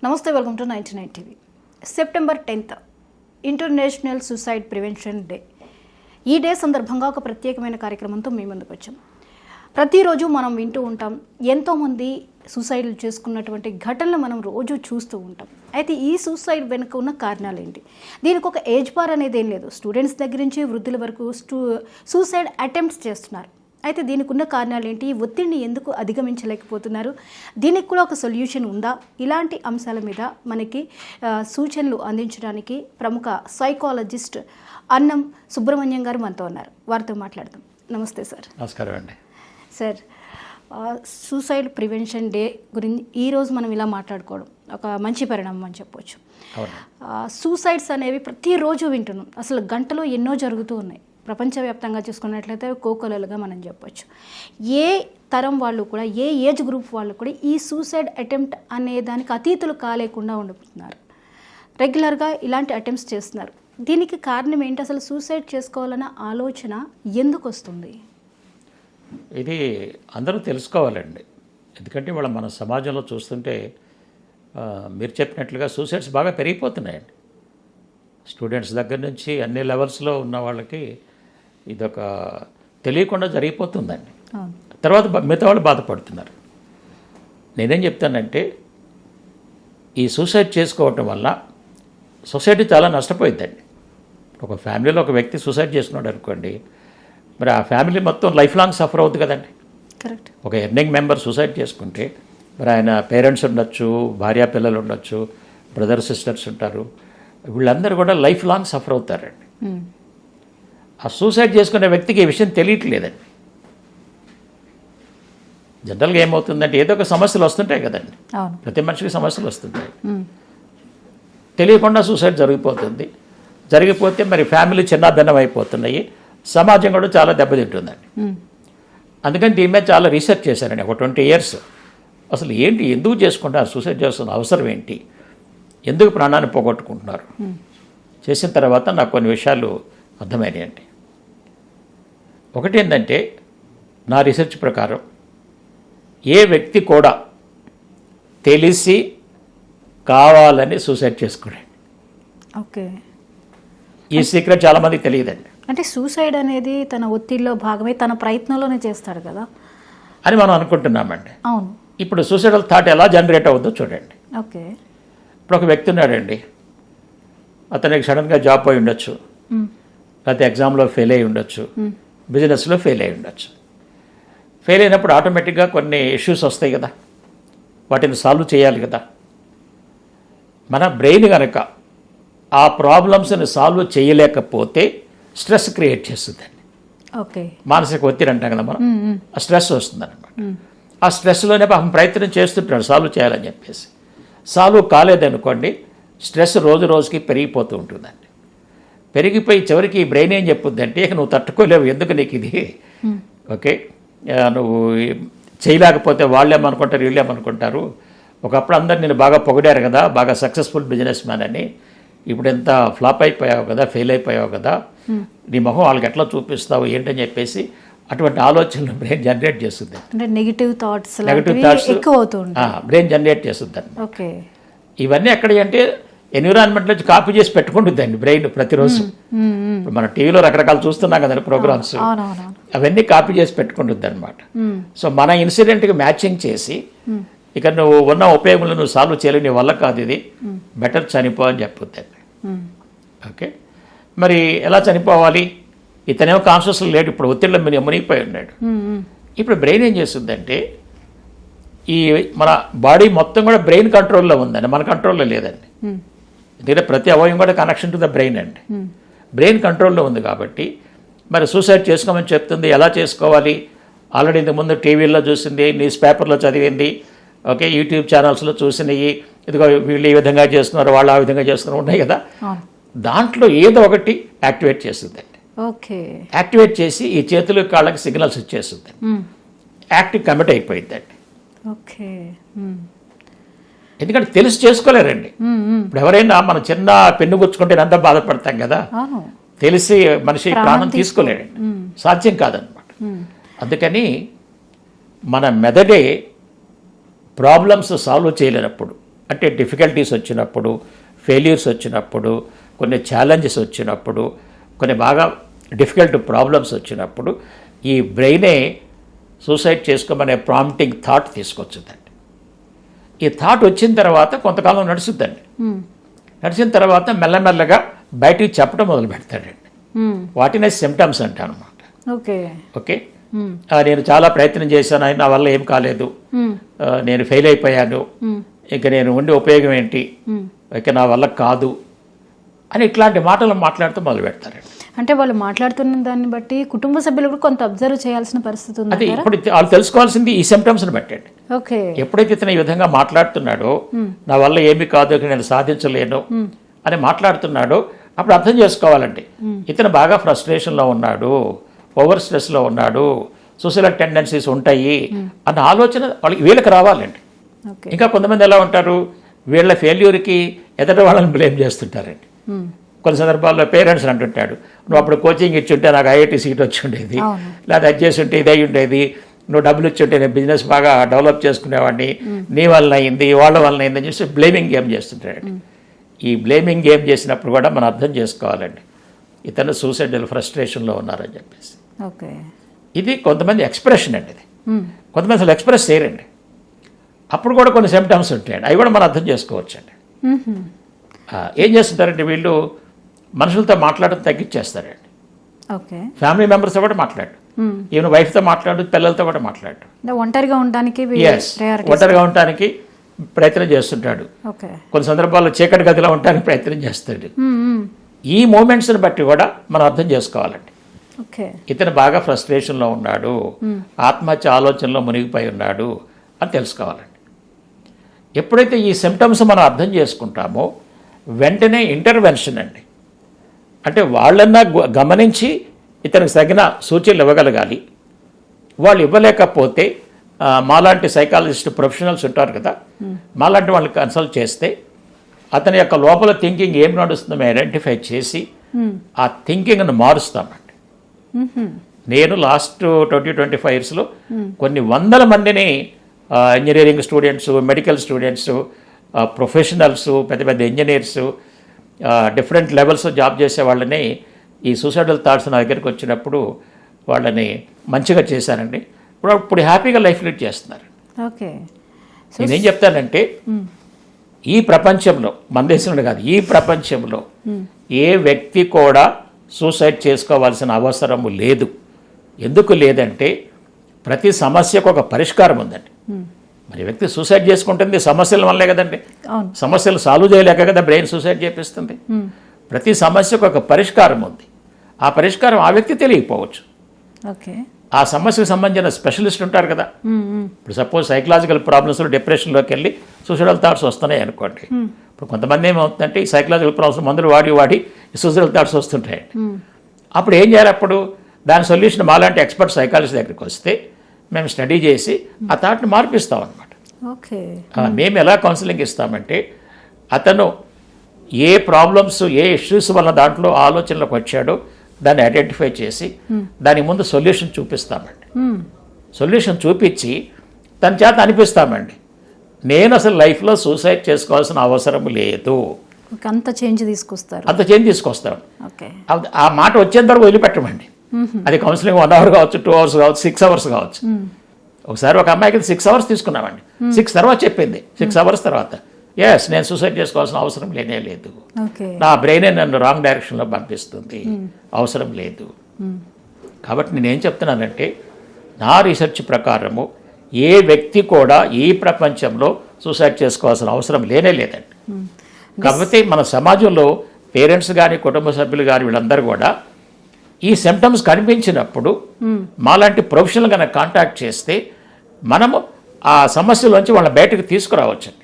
నమస్తే, welcome to 99 TV. September 10th international suicide prevention day. ఈ day సందర్భంగా ఒక ప్రత్యేకమైన కార్యక్రమంతో మీ ముందుకు వచ్చాం. ప్రతిరోజు మనం వింటూ ఉంటాం, ఎంతోమంది సూసైడ్లు చేసుకున్నటువంటి ఘటనలు మనం రోజు చూస్తూ ఉంటాం. అయితే ఈ సూసైడ్ వెనుక ఉన్న కారణాలు ఏంటి? దీనికి ఒక ఏజ్ బార్ అనేది ఏం లేదు. స్టూడెంట్స్ దగ్గర నుంచి వృద్ధుల వరకు సూసైడ్ అటెంప్ట్స్ చేస్తున్నారు. అయితే దీనికి ఉన్న కారణాలు ఏంటి? ఈ ఒత్తిడిని ఎందుకు అధిగమించలేకపోతున్నారు? దీనికి కూడా ఒక సొల్యూషన్ ఉందా? ఇలాంటి అంశాల మీద మనకి సూచనలు అందించడానికి ప్రముఖ సైకాలజిస్ట్ అన్నం సుబ్రహ్మణ్యం గారు మనతో ఉన్నారు. వారితో మాట్లాడదాం. నమస్తే సార్. నమస్కారం అండి. సార్, సూసైడ్ ప్రివెన్షన్ డే గురించి ఈరోజు మనం ఇలా మాట్లాడుకోవడం ఒక మంచి పరిణామం అని చెప్పవచ్చు. సూసైడ్స్ అనేవి ప్రతిరోజు వింటున్నాం. అసలు గంటలో ఎన్నో జరుగుతూ ఉన్నాయి. ప్రపంచవ్యాప్తంగా చూసుకున్నట్లయితే కోకొలలుగా మనం చెప్పొచ్చు. ఏ తరం వాళ్ళు కూడా, ఏ ఏజ్ గ్రూప్ వాళ్ళు కూడా ఈ సూసైడ్ అటెంప్ట్ అనే దానికి అతీతులు కాలేకుండా ఉండిపోతున్నారు. రెగ్యులర్గా ఇలాంటి అటెంప్ట్స్ చేస్తున్నారు. దీనికి కారణం ఏంటి? అసలు సూసైడ్ చేసుకోవాలన్న ఆలోచన ఎందుకు వస్తుంది? ఇది అందరూ తెలుసుకోవాలండి. ఎందుకంటే ఇవాళ మన సమాజంలో చూస్తుంటే మీరు చెప్పినట్లుగా సూసైడ్స్ బాగా పెరిగిపోతున్నాయండి. స్టూడెంట్స్ దగ్గర నుంచి అన్ని లెవెల్స్లో ఉన్న వాళ్ళకి ఇదొక తెలియకుండా జరిగిపోతుందండి. తర్వాత మిగతా వాళ్ళు బాధపడుతున్నారు. నేనేం చెప్తానంటే, ఈ సూసైడ్ చేసుకోవటం వల్ల సొసైటీ చాలా నష్టపోయిందండి. ఒక ఫ్యామిలీలో ఒక వ్యక్తి సూసైడ్ చేసుకున్నాడు అనుకోండి, మరి ఆ ఫ్యామిలీ మొత్తం లైఫ్ లాంగ్ సఫర్ అవుతుంది కదండి. కరెక్ట్. ఒక ఎర్నింగ్ మెంబర్ సూసైడ్ చేసుకుంటే మరి ఆయన పేరెంట్స్ ఉండొచ్చు, భార్యా పిల్లలు ఉండొచ్చు, బ్రదర్ సిస్టర్స్ ఉంటారు, వీళ్ళందరూ కూడా లైఫ్ లాంగ్ సఫర్ అవుతారండి. ఆ సూసైడ్ చేసుకునే వ్యక్తికి ఈ విషయం తెలియట్లేదండి. జనరల్గా ఏమవుతుందంటే ఏదో ఒక సమస్యలు వస్తుంటాయి కదండి, ప్రతి మనిషికి సమస్యలు వస్తుంటాయి. తెలియకుండా సూసైడ్ జరిగిపోతుంది. జరిగిపోతే మరి ఫ్యామిలీ చిన్నాభిన్నం అయిపోతున్నాయి, సమాజం కూడా చాలా దెబ్బతింటుందండి. అందుకని దీని మీద చాలా రీసెర్చ్ చేశారండి ఒక 20 years. అసలు ఏంటి, ఎందుకు చేసుకుంటారు, సూసైడ్ చేస్తున్న అవసరం ఏంటి, ఎందుకు ప్రాణాన్ని పోగొట్టుకుంటున్నారు చేసిన తర్వాత నాకు కొన్ని విషయాలు అర్థమైనాయండి. ఒకటి ఏంటంటే, నా రీసెర్చ్ ప్రకారం ఏ వ్యక్తి కూడా తెలిసి కావాలని సూసైడ్ చేసుకోండి. ఓకే. ఈ సీక్రెట్ చాలామందికి తెలియదండి. అంటే సూసైడ్ అనేది తన ఒత్తిడిలో భాగమే, తన ప్రయత్నంలోనే చేస్తాడు కదా అని మనం అనుకుంటున్నామండి. అవును. ఇప్పుడు సూసైడల్ థాట్ ఎలా జనరేట్ అవుతుందో చూడండి. ఓకే. ఇప్పుడు ఒక వ్యక్తి ఉన్నాడండి, అతనికి సడన్గా జాబ్ పోయి ఉండొచ్చు, లేకపోతే ఎగ్జామ్లో ఫెయిల్ అయి ఉండొచ్చు, బిజినెస్లో ఫెయిల్ అయి ఉండొచ్చు. ఫెయిల్ అయినప్పుడు ఆటోమేటిక్గా కొన్ని ఇష్యూస్ వస్తాయి కదా, వాటిని సాల్వ్ చేయాలి కదా. మన బ్రెయిన్ కనుక ఆ ప్రాబ్లమ్స్ని సాల్వ్ చేయలేకపోతే స్ట్రెస్ క్రియేట్ చేస్తుందండి. ఓకే. మానసిక ఒత్తిడి అంటాం కదా మనం, ఆ స్ట్రెస్ వస్తుందన్నమాట. ఆ స్ట్రెస్లోనే పాపం ప్రయత్నం చేస్తుంటాడు సాల్వ్ చేయాలని చెప్పేసి. సాల్వ్ కాలేదనుకోండి, స్ట్రెస్ రోజు రోజుకి పెరిగిపోతూ ఉంటుందండి. పెరిగిపోయి చివరికి ఈ బ్రెయిన్ ఏం చెప్పుద్దంటే, ఇక నువ్వు తట్టుకోలేవు, ఎందుకు నీకు ఇది, ఓకే, నువ్వు చేయలేకపోతే వాళ్ళేమనుకుంటారు వీళ్ళేమనుకుంటారు. ఒకప్పుడు అందరు నేను బాగా పొగిడారు కదా, బాగా సక్సెస్ఫుల్ బిజినెస్ మ్యాన్ అని, ఇప్పుడు ఎంత ఫ్లాప్ అయిపోయావు కదా, ఫెయిల్ అయిపోయావు కదా, నీ మొహం వాళ్ళకి ఎట్లా చూపిస్తావు ఏంటని చెప్పేసి అటువంటి ఆలోచనలు బ్రెయిన్ జనరేట్ చేస్తుంది. అంటే నెగిటివ్ థాట్స్ ఎక్కువ అవుతుంటాయి, బ్రెయిన్ జనరేట్ చేస్తుంది. ఓకే. ఇవన్నీ ఎక్కడ అంటే ఎన్విరాన్మెంట్ నుంచి కాపీ చేసి పెట్టుకుంటుందండి బ్రెయిన్ ప్రతిరోజు. ఇప్పుడు మన టీవీలో రకరకాలు చూస్తున్నాం కదండి ప్రోగ్రామ్స్, అవన్నీ కాపీ చేసి పెట్టుకుంటుంది అనమాట. సో మన ఇన్సిడెంట్కి మ్యాచింగ్ చేసి, ఇక నువ్వు ఉన్న ఉపయోగంలో నువ్వు సాల్వ్ చేయలేవు, నీ వల్ల కాదు, ఇది బెటర్ చనిపో అని చెప్పుద్దండి. ఓకే. మరి ఎలా చనిపోవాలి? ఇతనేమో కాన్షియస్ లేడు, ఇప్పుడు ఒత్తిడిలో మీరు మునిగిపోయి ఉన్నాడు. ఇప్పుడు బ్రెయిన్ ఏం చేస్తుందంటే, ఈ మన బాడీ మొత్తం కూడా బ్రెయిన్ కంట్రోల్లో ఉందండి, మన కంట్రోల్లో లేదండి. ఎందుకంటే ప్రతి అవయవం కూడా కనెక్షన్ టు ద బ్రెయిన్ అండి. బ్రెయిన్ కంట్రోల్లో ఉంది కాబట్టి మరి సూసైడ్ చేసుకోమని చెప్తుంది. ఎలా చేసుకోవాలి? ఆల్రెడీ ఇంతకుముందు టీవీల్లో చూసింది, న్యూస్ పేపర్లో చదివింది, ఓకే, యూట్యూబ్ ఛానల్స్లో చూసినవి, ఇదిగో వీళ్ళు ఈ విధంగా చేస్తున్నారు, వాళ్ళు ఆ విధంగా చేస్తున్నారు ఉన్నాయి కదా, దాంట్లో ఏదో ఒకటి యాక్టివేట్ చేస్తుందండి. ఓకే. యాక్టివేట్ చేసి ఈ చేతులు కాళ్ళకి సిగ్నల్స్ ఇచ్చేస్తుంది. యాక్టివ్ కమిట్ అయిపోయిందండి. ఓకే. ఎందుకంటే తెలిసి చేసుకోలేరండి. ఇప్పుడు ఎవరైనా మన చిన్న పెన్ను గుచ్చుకుంటే ఎంత బాధపడతాం కదా, తెలిసి మనిషి ప్రాణం తీసుకోలేడండి, సాధ్యం కాదనమాట. అందుకని మన మెదడే ప్రాబ్లమ్స్ సాల్వ్ చేయలేనప్పుడు, అంటే డిఫికల్టీస్ వచ్చినప్పుడు, ఫెయిల్యూర్స్ వచ్చినప్పుడు, కొన్ని ఛాలెంజెస్ వచ్చినప్పుడు, కొన్ని బాగా డిఫికల్ట్ ప్రాబ్లమ్స్ వచ్చినప్పుడు ఈ బ్రెయినే సూసైడ్ చేసుకోమనే ప్రాంప్టింగ్ థాట్ తీసుకొచ్చుదండి. ఈ థాట్ వచ్చిన తర్వాత కొంతకాలం నడుచుద్దండి. నడిచిన తర్వాత మెల్లమెల్లగా బయటికి చెప్పడం మొదలు పెడతాడండి. వాటినే సిమ్టమ్స్ అంటాను అనమాట. ఓకే, నేను చాలా ప్రయత్నం చేశాను, నా వల్ల ఏం కాలేదు, నేను ఫెయిల్ అయిపోయాను, ఇక నేను ఉండే ఉపయోగం ఏంటి, ఇక నా వల్ల కాదు అని ఇట్లాంటి మాటలు మాట్లాడుతూ మొదలు పెడతారండి. అంటే వాళ్ళు మాట్లాడుతున్న దాన్ని బట్టి కుటుంబ సభ్యులు కూడా కొంత అబ్జర్వ్ చేయాల్సిన పరిస్థితి ఉంది. అది ఇప్పుడు వాళ్ళు తెలుసుకోవాల్సింది ఈ సిమ్టమ్స్ని బట్టండి. ఓకే, ఎప్పుడైతే ఇతను ఈ విధంగా మాట్లాడుతున్నాడో, నా వల్ల ఏమీ కాదు, ఇక నేను సాధించలేను అని మాట్లాడుతున్నాడో, అప్పుడు అర్థం చేసుకోవాలండి ఇతను బాగా ఫ్రస్ట్రేషన్లో ఉన్నాడు, ఓవర్ స్ట్రెస్లో ఉన్నాడు, సూసైడల్ టెండెన్సీస్ ఉంటాయి అన్న ఆలోచన వీళ్ళకి రావాలండి. ఇంకా కొంతమంది ఎలా ఉంటారు, వీళ్ళ ఫెయిల్యూర్కి ఎదుటి వాళ్ళని బ్లేమ్ చేస్తుంటారండి. కొన్ని సందర్భాల్లో పేరెంట్స్ అంటుంటాడు, నువ్వు అప్పుడు కోచింగ్ ఇచ్చుంటే నాకు ఐఐటి సీట్ వచ్చి ఉండేది, లేదా అది చేసి ఉంటే ఇది అయి ఉండేది, నువ్వు డబ్బులు ఇచ్చి ఉంటే నేను బిజినెస్ బాగా డెవలప్ చేసుకునేవాడిని, నీ వల్ల అయింది, వాళ్ళ వల్ల అయింది అని చెప్పి బ్లేమింగ్ గేమ్ చేస్తుంటాడు. ఈ బ్లేమింగ్ గేమ్ చేసినప్పుడు కూడా మనం అర్థం చేసుకోవాలండి ఇతను సూసైడల్ ఫ్రస్ట్రేషన్లో ఉన్నారని చెప్పేసి. ఓకే, ఇది కొంతమంది ఎక్స్ప్రెషన్ అండి. ఇది కొంతమంది అసలు ఎక్స్ప్రెస్ చేయరండి. అప్పుడు కూడా కొన్ని సిమ్టమ్స్ ఉంటాయండి, అవి కూడా మనం అర్థం చేసుకోవచ్చండి. ఏం చేస్తుంటారంటే వీళ్ళు మనుషులతో మాట్లాడడం తగ్గించేస్తారండి. ఓకే, ఫ్యామిలీ మెంబర్స్తో కూడా మాట్లాడు, ఈవెన్ వైఫ్తో మాట్లాడు, పిల్లలతో కూడా మాట్లాడు, ఒంటరిగా ఉండడానికి ఒంటరిగా ఉండటానికి ప్రయత్నం చేస్తుంటాడు. కొన్ని సందర్భాల్లో చీకటి గదిలో ఉండడానికి ప్రయత్నం చేస్తాడు. ఈ మూమెంట్స్ని బట్టి కూడా మనం అర్థం చేసుకోవాలండి ఇతను బాగా ఫ్రస్ట్రేషన్లో ఉన్నాడు, ఆత్మహత్య ఆలోచనలో మునిగిపోయి ఉన్నాడు అని తెలుసుకోవాలండి. ఎప్పుడైతే ఈ సిమ్టమ్స్ మనం అర్థం చేసుకుంటామో వెంటనే ఇంటర్వెన్షన్ అండి. అంటే వాళ్ళన్నా గమనించి ఇతనికి తగిన సూచనలు ఇవ్వగలగాలి. వాళ్ళు ఇవ్వలేకపోతే మాలాంటి సైకాలజిస్ట్ ప్రొఫెషనల్స్ ఉంటారు కదా, మాలాంటి వాళ్ళని కన్సల్ట్ చేస్తే అతని యొక్క లోపల థింకింగ్ ఏం నడుస్తుందో ఐడెంటిఫై చేసి ఆ థింకింగ్ను మారుస్తామండి. నేను లాస్ట్ 20-25 ఇయర్స్లో కొన్ని వందల మందిని engineering students, medical students, professionals, పెద్ద పెద్ద ఇంజనీర్స్, డిఫరెంట్ లెవెల్స్ జాబ్ చేసే వాళ్ళని ఈ సూసైడల్ థాట్స్ నా దగ్గరికి వచ్చినప్పుడు వాళ్ళని మంచిగా చేశానండి. ఇప్పుడు హ్యాపీగా లైఫ్ లీడ్ చేస్తున్నారు. ఓకే, నేనేం చెప్తానంటే ఈ ప్రపంచంలో, మన దేశంలో కాదు, ఈ ప్రపంచంలో ఏ వ్యక్తి కూడా సూసైడ్ చేసుకోవాల్సిన అవసరము లేదు. ఎందుకు లేదంటే ప్రతి సమస్యకు ఒక పరిష్కారం ఉందండి. మరి వ్యక్తి సూసైడ్ చేసుకుంటుంది సమస్యల వల్లే కదండి, సమస్యలు సాల్వ్ చేయలేక కదా బ్రెయిన్ సూసైడ్ చేపిస్తుంది. ప్రతి సమస్యకు ఒక పరిష్కారం ఉంది. ఆ పరిష్కారం ఆ వ్యక్తి తెలియకపోవచ్చు. ఆ సమస్యకు సంబంధించిన స్పెషలిస్ట్ ఉంటారు కదా. ఇప్పుడు సపోజ్ సైకలాజికల్ ప్రాబ్లమ్స్లో డిప్రెషన్లోకి వెళ్ళి సూసైడల్ థాట్స్ వస్తున్నాయి అనుకోండి. ఇప్పుడు కొంతమంది ఏమవుతుందంటే ఈ సైకలాజికల్ ప్రాబ్లమ్స్ మందులు వాడి సూసైడల్ థాట్స్ వస్తుంటాయండి. అప్పుడు ఏం చేయాలి? అప్పుడు దాని సొల్యూషన్ మాలాంటి ఎక్స్పర్ట్ సైకాలజిస్ట్ దగ్గరికి వస్తే మేము స్టడీ చేసి ఆ థాట్ని మార్పిస్తాం అనమాట. మేము ఎలా కౌన్సిలింగ్ ఇస్తామంటే అతను ఏ ప్రాబ్లమ్స్, ఏ ఇష్యూస్ వల్ల దాంట్లో ఆలోచనలకు వచ్చాడో దాన్ని ఐడెంటిఫై చేసి దాని ముందు సొల్యూషన్ చూపిస్తామండి. సొల్యూషన్ చూపించి తన చేత అనిపిస్తామండి, నేను అసలు లైఫ్లో సూసైడ్ చేసుకోవాల్సిన అవసరం లేదు, అంత చేంజ్ తీసుకొస్తాం. ఆ మాట వచ్చేంత వరకు వదిలిపెట్టమండి. అది కౌన్సిలింగ్ 1 hour కావచ్చు, 2 hours కావచ్చు, 6 hours కావచ్చు. ఒకసారి ఒక అమ్మాయికి 6 hours తీసుకున్నామండి. 6 తర్వాత చెప్పింది, 6 hours తర్వాత నేను సూసైడ్ చేసుకోవాల్సిన అవసరం లేనే లేదు, నా బ్రెయినే నన్ను రాంగ్ డైరెక్షన్లో పంపిస్తుంది, అవసరం లేదు. కాబట్టి నేనేం చెప్తున్నానంటే నా రీసెర్చ్ ప్రకారము ఏ వ్యక్తి కూడా ఈ ప్రపంచంలో సూసైడ్ చేసుకోవాల్సిన అవసరం లేనే లేదండి. కాబట్టి మన సమాజంలో పేరెంట్స్ కానీ, కుటుంబ సభ్యులు కానీ వీళ్ళందరూ కూడా ఈ సిమ్టమ్స్ కనిపించినప్పుడు మాలాంటి ప్రొఫెషనల్ కనుక కాంటాక్ట్ చేస్తే మనము ఆ సమస్యలోంచి వాళ్ళని బయటకు తీసుకురావచ్చండి.